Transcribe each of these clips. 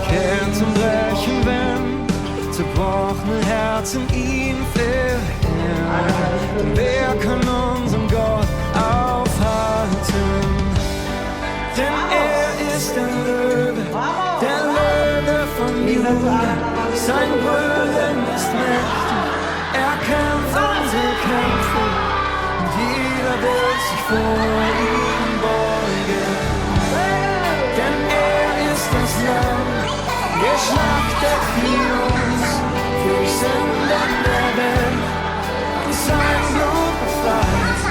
Kern zum Brechen, wenn zerbrochene Herzen ihn verheeren. Wer kann unseren Gott aufhalten? Denn er ist der Löwe von Juda. Sein Brüllen ist mächtig, er kämpft unsere Kämpfe. Und jeder wird sich vor ihm beugen. Denn er ist das Lamm, geschlachtet für uns, für die Sünden der Welt, und sein Blut befreit.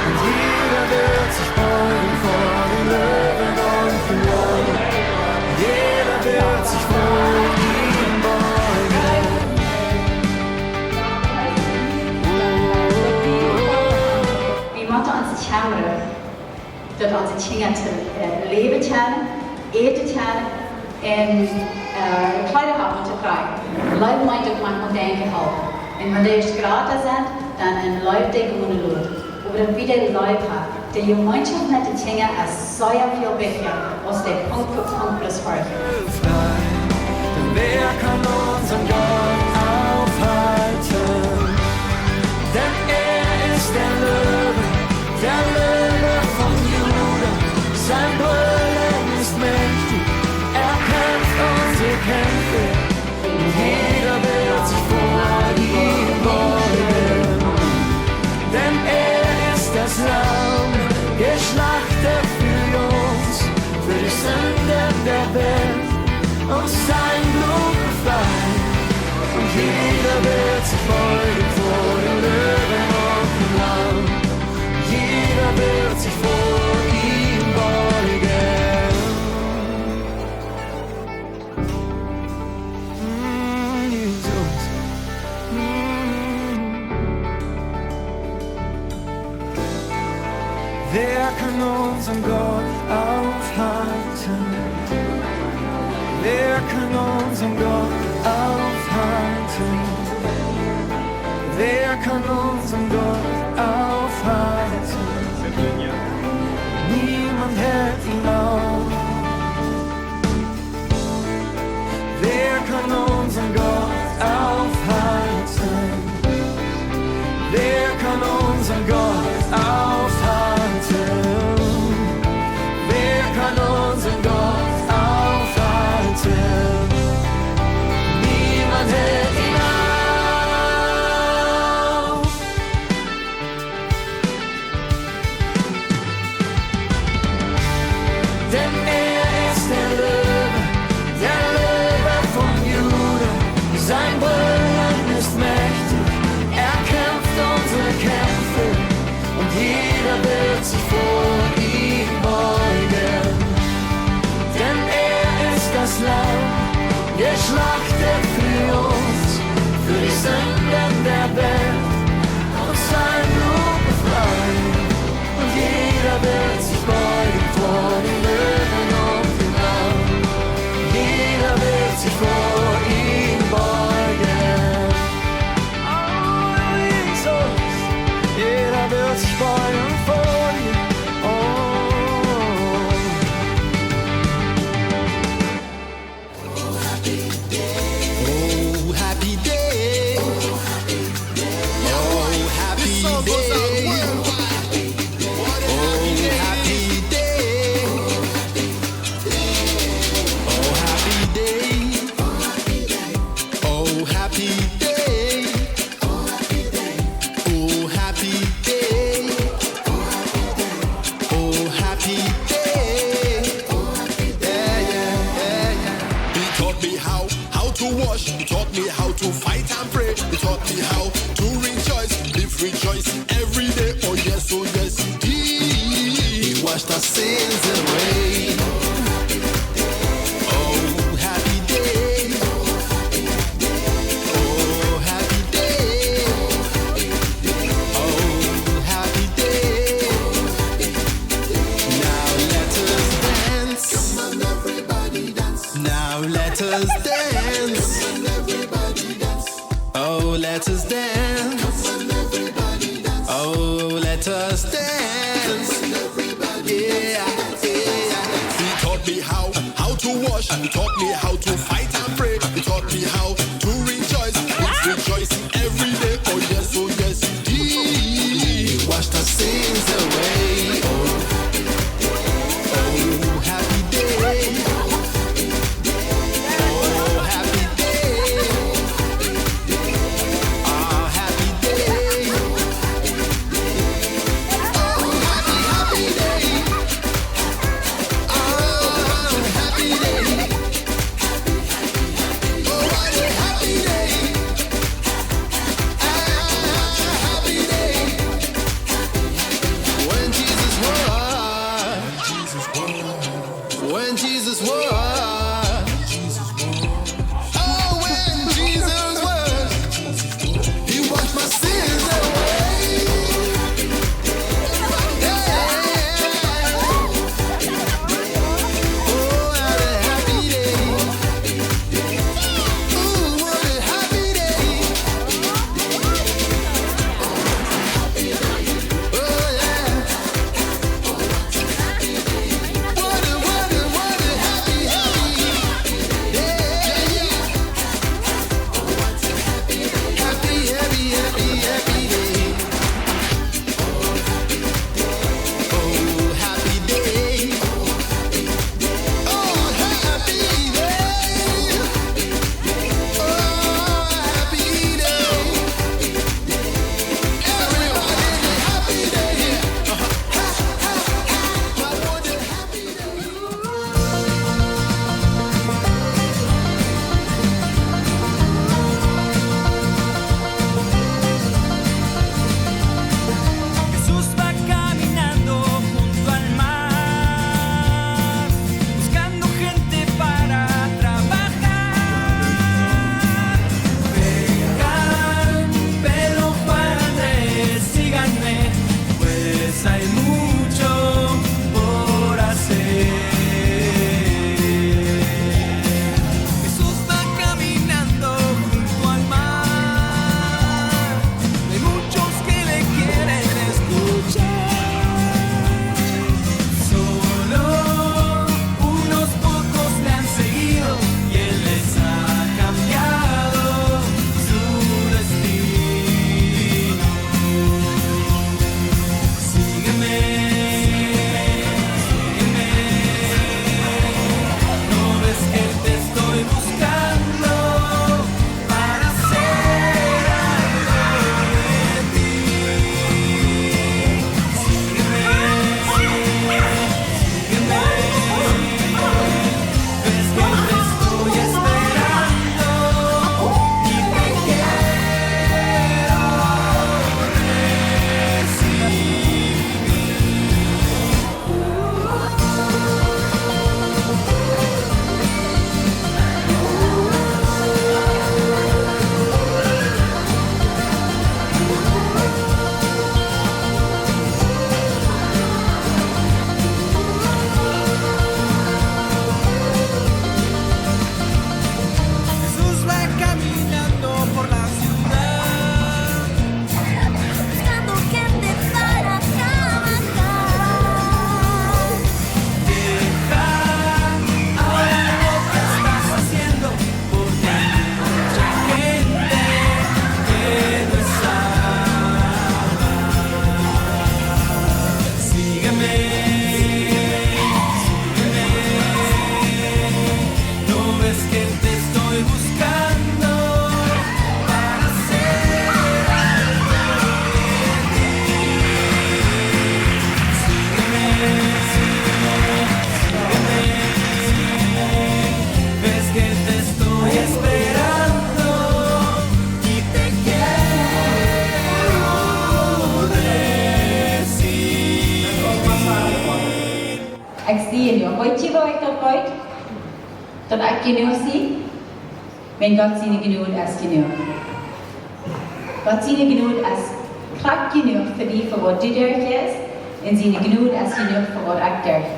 Und jeder wird sich beugen vor den Löwen und für uns. Jeder wird sich vor ihm beugen. Vi måtte altså kjemre, dat onze tingen te leven tjenen, eten tjenen, en kleider hebben te krijgen. Leid mij dat man moet denken houden. En wanneer het gratis is, dan een leid denken moeten doen. Over een video leid hebben. De gemeenschap met de dingen is zeer veel wichtiger als de Punkt für Punkt plus Horch. Denn wer kann unseren Gott aufhalten? Denn er ist der Löwe von Juda. Sein Brüllen ist mächtig, er kämpft unsere Kämpfe. Und jeder wird sich vor ihm beugen. Denn er ist das Lamm, geschlachtet für uns, für die Sünden der Welt, und sein Blut befreit. Und jeder wird sich beugen vor dem Löwen und dem Lamm. Jeder wird sich vor ihm beugen. Jesus. Wer kann unseren Gott aufhalten? Wer kann unseren Gott aufhalten? Wer kann unseren Gott aufhalten? Niemand hält ihn auf. Wer kann unseren Gott aufhalten? Wer kann unseren Gott aufhalten? Wer kann unseren Gott aufhalten? Niemand hält ihn auf. Denn er ist der Löwe von Juda. Sein Brüllen ist mächtig, er kämpft unsere Kämpfe. Und jeder wird sich vor ihm beugen. Denn er ist das Lamm, geschlachtet für uns, für die Sünden der Welt, und sein Blut befreit. Und jeder wird sich beugen vor dem Löwen und dem Lamm. Jeder wird sich vor ihm beugen. Oh, Jesus, jeder wird sich beugen vor dir. Oh. wash. He taught me how to fight and pray. He taught me how to rejoice. It's rejoicing every day. Oh yes, indeed. He washed our sins away. Oh, happy day. Oh, happy day. Ah, happy day. Oh, happy day. Ah, happy day. Oh, what a happy day. Ah, happy day. When Jesus was. When Jesus was. Oh, when Jesus was. He washed my sins away. Yeah. Oh, what a happy day. Ooh, what a happy day. Oh, yeah. What a happy, happy day. Happy, happy, happy, happy day. Oh, happy day. Oh, happy day. Oh, happy day. Everybody, happy day. I want a happy Jesús va caminando junto al mar, buscando gente para trabajar. Vengan, Pedro, Juan, Andrés, síganme, pues hay mucho por hacer. Jesús va caminando junto al mar, hay muchos que le quieren escuchar. Solo unos pocos le han seguido y él les ha cambiado su destino. Sígueme, sígueme, no ves que te estoy buscando para hacer algo de ti. Sígueme, sígueme, ves que te estoy esperando y te quiero Jesús va caminando por la ciudad, Buscando gente para trabajar. deja ahora lo que estás haciendo, porque hay mucha gente que no es salva. Sígueme, sígueme, no ves que te estoy buscando para hacer algo de ti. Sígueme, sígueme, ves que te estoy esperando y te quiero decir. Ek sien jou. Weet jy waar ek tot uit? Dat ek jou nou sien? Men God sien ek genoeg as genoeg. God sien ek genoeg as krag genoeg vir die vir wat du durf is en sien ek genoeg as genoeg vir wat ek durf.